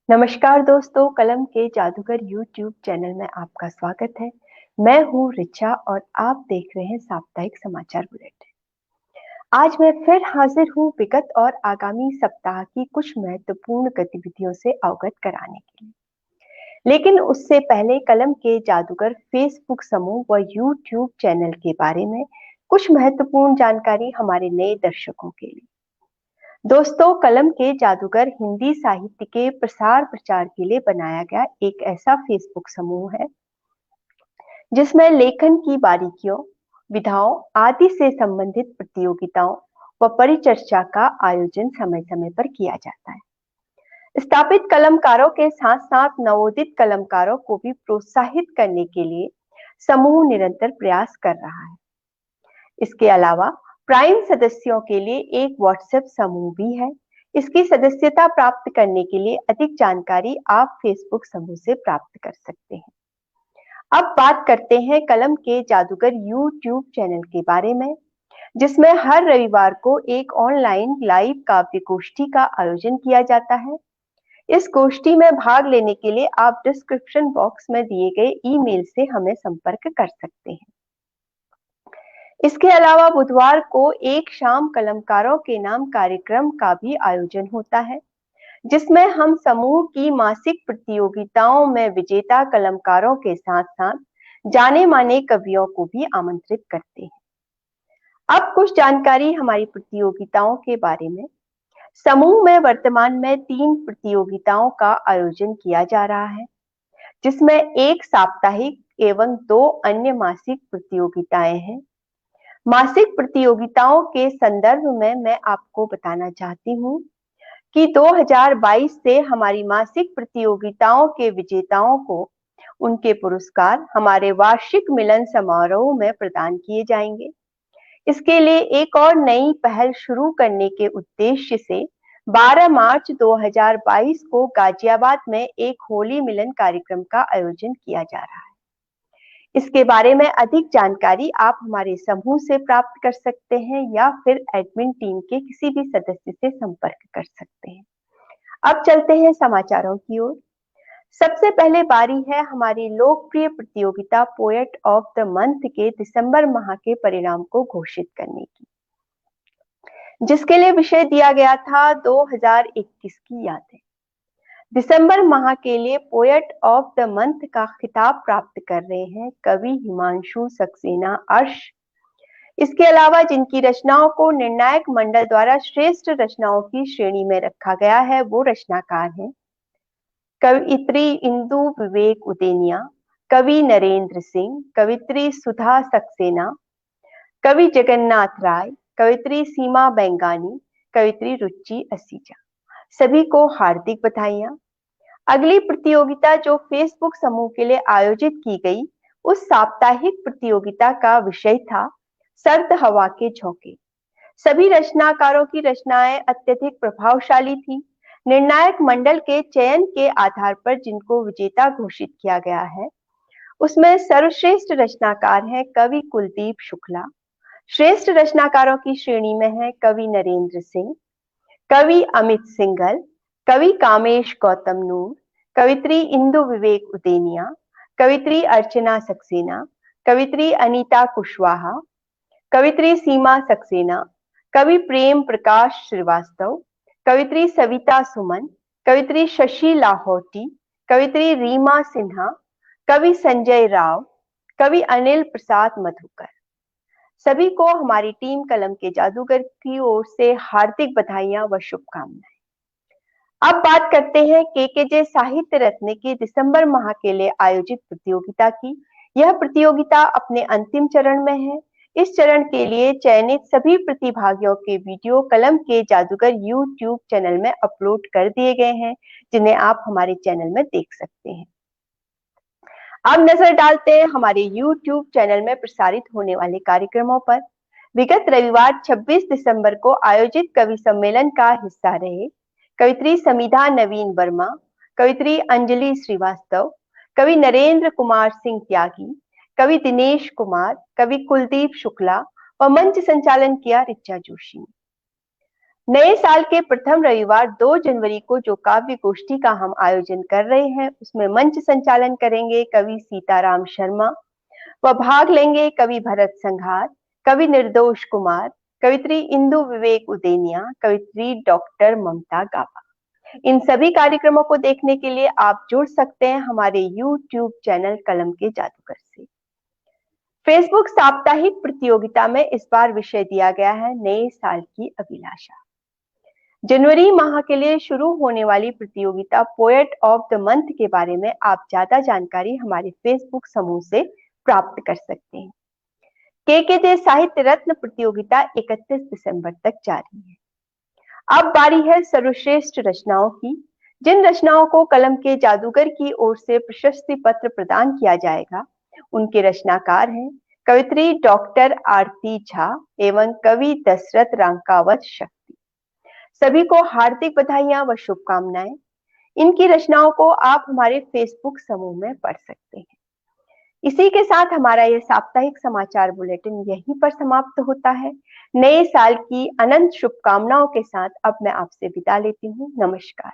नमस्कार दोस्तों, कलम के जादूगर यूट्यूब चैनल में आपका स्वागत है। मैं हूँ रिचा और आप देख रहे हैं साप्ताहिक समाचार बुलेटिन। आज मैं फिर हाजिर हूँ विगत और आगामी सप्ताह की कुछ महत्वपूर्ण गतिविधियों से अवगत कराने के लिए। लेकिन उससे पहले कलम के जादूगर फेसबुक समूह व यूट्यूब चैनल के बारे में कुछ महत्वपूर्ण जानकारी हमारे नए दर्शकों के लिए। दोस्तों, कलम के जादूगर हिंदी साहित्य के प्रसार प्रचार के लिए बनाया गया एक ऐसा फेसबुक समूह है जिसमें लेखन की बारीकियों, विधाओं आदि से संबंधित प्रतियोगिताओं व परिचर्चा का आयोजन समय समय पर किया जाता है। स्थापित कलमकारों के साथ साथ नवोदित कलमकारों को भी प्रोत्साहित करने के लिए समूह निरंतर प्रयास कर रहा है। इसके अलावा प्राइम सदस्यों के लिए एक व्हाट्सएप समूह भी है। इसकी सदस्यता प्राप्त करने के लिए अधिक जानकारी आप फेसबुक समूह से प्राप्त कर सकते हैं। अब बात करते हैं कलम के जादूगर यूट्यूब चैनल के बारे में, जिसमें हर रविवार को एक ऑनलाइन लाइव काव्य गोष्ठी का आयोजन किया जाता है। इस गोष्ठी में भाग लेने के लिए आप डिस्क्रिप्शन बॉक्स में दिए गए ईमेल से हमें संपर्क कर सकते हैं। इसके अलावा बुधवार को एक शाम कलमकारों के नाम कार्यक्रम का भी आयोजन होता है, जिसमें हम समूह की मासिक प्रतियोगिताओं में विजेता कलमकारों के साथ साथ जाने माने कवियों को भी आमंत्रित करते हैं। अब कुछ जानकारी हमारी प्रतियोगिताओं के बारे में। समूह में वर्तमान में 3 प्रतियोगिताओं का आयोजन किया जा रहा है, जिसमें एक साप्ताहिक एवं 2 अन्य मासिक प्रतियोगिताएं हैं। मासिक प्रतियोगिताओं के संदर्भ में मैं आपको बताना चाहती हूँ कि 2022 से हमारी मासिक प्रतियोगिताओं के विजेताओं को उनके पुरस्कार हमारे वार्षिक मिलन समारोह में प्रदान किए जाएंगे। इसके लिए एक और नई पहल शुरू करने के उद्देश्य से 12 मार्च 2022 को गाजियाबाद में एक होली मिलन कार्यक्रम का आयोजन किया जा रहा है। इसके बारे में अधिक जानकारी आप हमारे समूह से प्राप्त कर सकते हैं या फिर एडमिन टीम के किसी भी सदस्य से संपर्क कर सकते हैं। अब चलते हैं समाचारों की ओर। सबसे पहले बारी है हमारी लोकप्रिय प्रतियोगिता पोएट ऑफ द मंथ के दिसंबर माह के परिणाम को घोषित करने की, जिसके लिए विषय दिया गया था 2021 की यादें। दिसंबर माह के लिए पोएट ऑफ द मंथ का खिताब प्राप्त कर रहे हैं कवि हिमांशु सक्सेना अर्श। इसके अलावा जिनकी रचनाओं को निर्णायक मंडल द्वारा श्रेष्ठ रचनाओं की श्रेणी में रखा गया है वो रचनाकार हैं कवियत्री इंदु विवेक उदेनिया, कवि नरेंद्र सिंह, कवित्री सुधा सक्सेना, कवि जगन्नाथ राय, कवित्री सीमा बेंगानी, कवित्री रुचि असीजा। सभी को हार्दिक बधाइयां। अगली प्रतियोगिता जो फेसबुक समूह के लिए आयोजित की गई, उस साप्ताहिक प्रतियोगिता का विषय था सर्द हवा के झोंके। सभी रचनाकारों की रचनाएं अत्यधिक प्रभावशाली थी। निर्णायक मंडल के चयन के आधार पर जिनको विजेता घोषित किया गया है, उसमें सर्वश्रेष्ठ रचनाकार हैं कवि कुलदीप शुक्ला। श्रेष्ठ रचनाकारों की श्रेणी में है कवि नरेंद्र सिंह, कवि अमित सिंघल, कवि कामेश गौतम नूर, कवित्री इंदु विवेक उदेनिया, कवित्री अर्चना सक्सेना, कवित्री अनीता कुशवाहा, कवित्री सीमा सक्सेना, कवि प्रेम प्रकाश श्रीवास्तव, कवित्री सविता सुमन, कवित्री शशि लाहौटी, कवित्री रीमा सिन्हा, कवि संजय राव, कवि अनिल प्रसाद मधुकर। सभी को हमारी टीम कलम के जादूगर की ओर से हार्दिक बधाइयां व शुभकामनाएं। अब बात करते हैं केकेजे साहित्य रत्न की दिसंबर माह के लिए आयोजित प्रतियोगिता की। यह प्रतियोगिता अपने अंतिम चरण में है। इस चरण के लिए चयनित सभी प्रतिभागियों के वीडियो कलम के जादूगर यूट्यूब चैनल में अपलोड कर दिए गए हैं, जिन्हें आप हमारे चैनल में देख सकते हैं। अब नजर डालते हैं हमारे YouTube चैनल में प्रसारित होने वाले कार्यक्रमों पर। विगत रविवार 26 दिसंबर को आयोजित कवि सम्मेलन का हिस्सा रहे कवित्री समिधा नवीन वर्मा, कवित्री अंजलि श्रीवास्तव, कवि नरेंद्र कुमार सिंह त्यागी, कवि दिनेश कुमार, कवि कुलदीप शुक्ला व मंच संचालन किया रिचा जोशी ने। नए साल के प्रथम रविवार 2 जनवरी को जो काव्य गोष्ठी का हम आयोजन कर रहे हैं, उसमें मंच संचालन करेंगे कवि सीताराम शर्मा व भाग लेंगे कवि भरत संघार, कवि निर्दोष कुमार, कवित्री इंदु विवेक उदेनिया, कवित्री डॉक्टर ममता गाबा। इन सभी कार्यक्रमों को देखने के लिए आप जुड़ सकते हैं हमारे यूट्यूब चैनल कलम के जादूगर से। फेसबुक साप्ताहिक प्रतियोगिता में इस बार विषय दिया गया है नए साल की अभिलाषा। जनवरी माह के लिए शुरू होने वाली प्रतियोगिता पोएट ऑफ द मंथ के बारे में आप ज्यादा जानकारी हमारे फेसबुक समूह से प्राप्त कर सकते हैं। के साहित्य रत्न प्रतियोगिता 31 दिसंबर तक जारी है। अब बारी है सर्वश्रेष्ठ रचनाओं की। जिन रचनाओं को कलम के जादूगर की ओर से प्रशस्ति पत्र प्रदान किया जाएगा, उनके रचनाकार हैं कवित्री डॉक्टर आरती झा एवं कवि दशरथ रांकावत शक्ति। सभी को हार्दिक बधाइयां व शुभकामनाएं। इनकी रचनाओं को आप हमारे फेसबुक समूह में पढ़ सकते हैं। इसी के साथ हमारा यह साप्ताहिक समाचार बुलेटिन यहीं पर समाप्त होता है। नए साल की अनंत शुभकामनाओं के साथ अब मैं आपसे विदा लेती हूँ। नमस्कार।